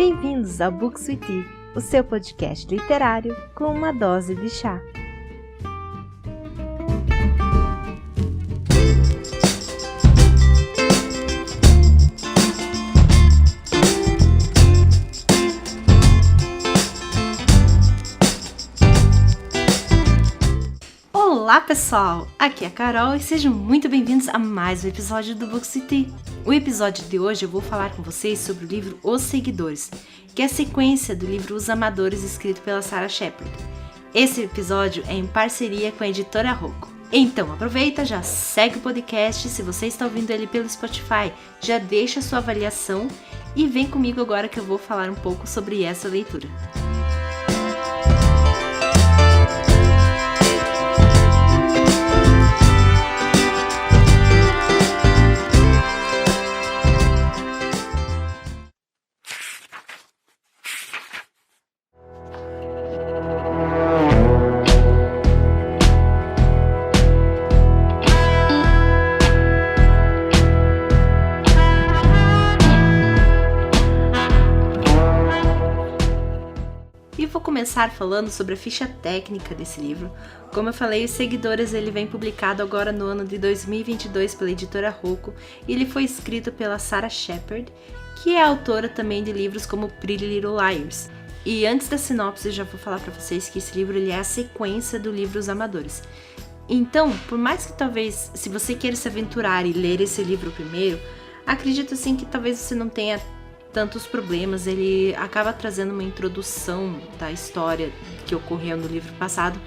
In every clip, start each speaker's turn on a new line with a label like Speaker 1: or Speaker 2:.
Speaker 1: Bem-vindos ao Books with Tea, o seu podcast literário com uma dose de chá. Olá pessoal, aqui é a Carol e sejam muito bem-vindos a mais um episódio do Books with Tea. O episódio de hoje eu vou falar com vocês sobre o livro Os Seguidores, que é a sequência do livro Os Amadores, escrito pela Sarah Shepard. Esse episódio é em parceria com a editora Rocco. Então aproveita, já segue o podcast, se você está ouvindo ele pelo Spotify, já deixa a sua avaliação e vem comigo agora que eu vou falar um pouco sobre essa leitura. E vou começar falando sobre a ficha técnica desse livro. Como eu falei, Os Seguidores ele vem publicado agora no ano de 2022 pela editora Rocco e ele foi escrito pela Sarah Shepard, que é autora também de livros como Pretty Little Liars. E antes da sinopse eu já vou falar para vocês que esse livro ele é a sequência do livro Os Amadores. Então, por mais que talvez, se você queira se aventurar e ler esse livro primeiro, acredito assim que talvez você não tenha tantos problemas, ele acaba trazendo uma introdução da história que ocorreu no livro passado,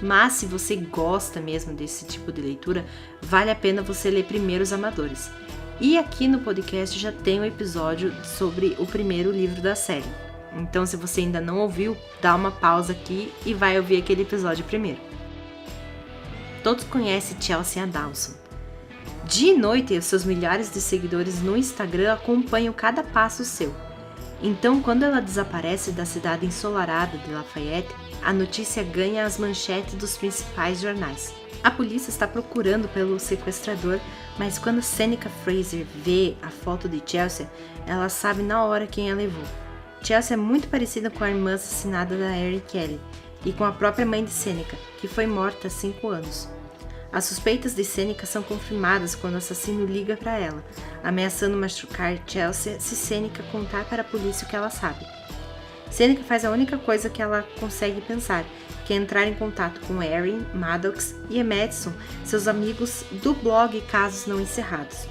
Speaker 1: mas se você gosta mesmo desse tipo de leitura, vale a pena você ler primeiro Os Amadores. E aqui no podcast já tem um episódio sobre o primeiro livro da série, então se você ainda não ouviu, dá uma pausa aqui e vai ouvir aquele episódio primeiro. Todos conhecem Chelsea Dawson. Dia e noite, os seus milhares de seguidores no Instagram acompanham cada passo seu. Então, quando ela desaparece da cidade ensolarada de Lafayette, a notícia ganha as manchetes dos principais jornais. A polícia está procurando pelo sequestrador, mas quando Seneca Fraser vê a foto de Chelsea, ela sabe na hora quem a levou. Chelsea é muito parecida com a irmã assassinada da Erin Kelly e com a própria mãe de Seneca, que foi morta há 5 anos. As suspeitas de Seneca são confirmadas quando o assassino liga para ela, ameaçando machucar Chelsea se Seneca contar para a polícia o que ela sabe. Seneca faz a única coisa que ela consegue pensar, que é entrar em contato com Erin, Maddox e Madison, seus amigos do blog Casos Não Encerrados.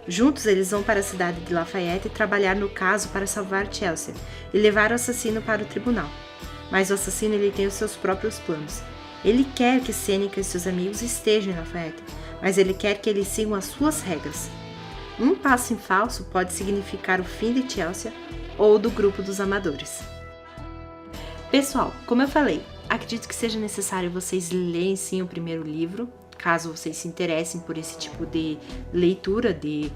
Speaker 1: Juntos eles vão para a cidade de Lafayette trabalhar no caso para salvar Chelsea e levar o assassino para o tribunal. Mas o assassino ele tem os seus próprios planos. Ele quer que Seneca e seus amigos estejam em Lafayette, mas ele quer que eles sigam as suas regras. Um passo em falso pode significar o fim de Chelsea ou do grupo dos amadores. Pessoal, como eu falei, acredito que seja necessário vocês lerem sim o primeiro livro, caso vocês se interessem por esse tipo de leitura de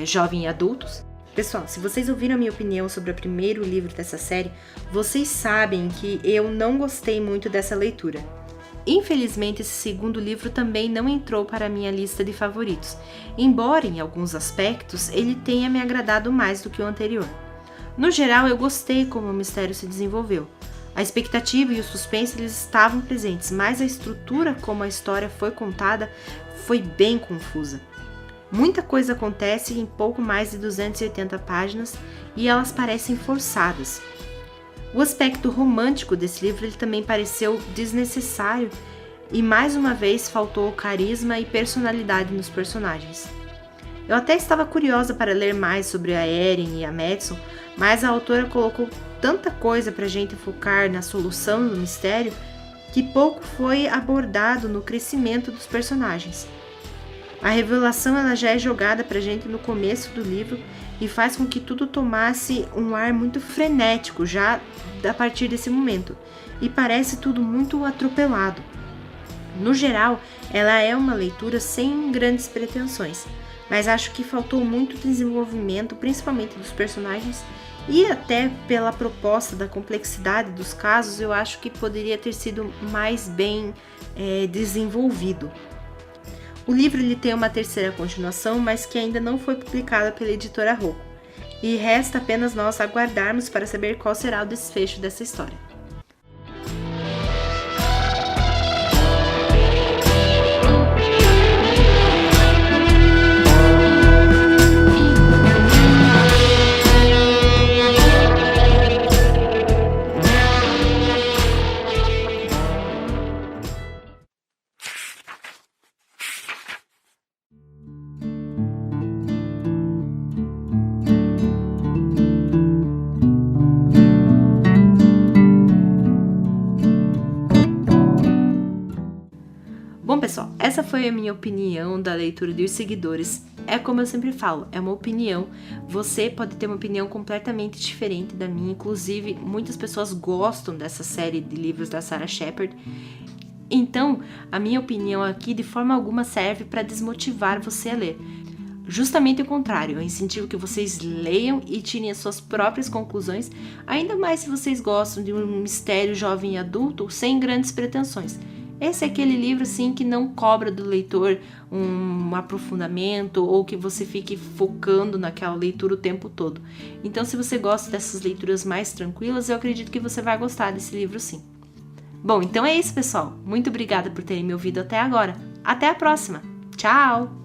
Speaker 1: jovens e adultos. Pessoal, se vocês ouviram a minha opinião sobre o primeiro livro dessa série, vocês sabem que eu não gostei muito dessa leitura. Infelizmente, esse segundo livro também não entrou para a minha lista de favoritos, embora em alguns aspectos ele tenha me agradado mais do que o anterior. No geral, eu gostei como o mistério se desenvolveu. A expectativa e o suspense eles estavam presentes, mas a estrutura como a história foi contada foi bem confusa. Muita coisa acontece em pouco mais de 280 páginas e elas parecem forçadas. O aspecto romântico desse livro ele também pareceu desnecessário e mais uma vez faltou carisma e personalidade nos personagens. Eu até estava curiosa para ler mais sobre a Erin e a Madison, mas a autora colocou tanta coisa para a gente focar na solução do mistério que pouco foi abordado no crescimento dos personagens. A revelação ela já é jogada pra gente no começo do livro e faz com que tudo tomasse um ar muito frenético já a partir desse momento. E parece tudo muito atropelado. No geral, ela é uma leitura sem grandes pretensões, mas acho que faltou muito desenvolvimento, principalmente dos personagens, e até pela proposta da complexidade dos casos, eu acho que poderia ter sido mais bem desenvolvido. O livro ele tem uma terceira continuação, mas que ainda não foi publicada pela editora Rocco. e resta apenas nós aguardarmos para saber qual será o desfecho dessa história. Bom, pessoal, essa foi a minha opinião da leitura de Os Seguidores. É como eu sempre falo, é uma opinião. Você pode ter uma opinião completamente diferente da minha. Inclusive, muitas pessoas gostam dessa série de livros da Sarah Shepard. Então, a minha opinião aqui de forma alguma serve para desmotivar você a ler. Justamente o contrário, eu incentivo que vocês leiam e tirem as suas próprias conclusões, ainda mais se vocês gostam de um mistério jovem e adulto sem grandes pretensões. Esse é aquele livro assim que não cobra do leitor um aprofundamento ou que você fique focando naquela leitura o tempo todo. Então, se você gosta dessas leituras mais tranquilas, eu acredito que você vai gostar desse livro sim. Bom, então é isso, pessoal. Muito obrigada por terem me ouvido até agora. Até a próxima. Tchau!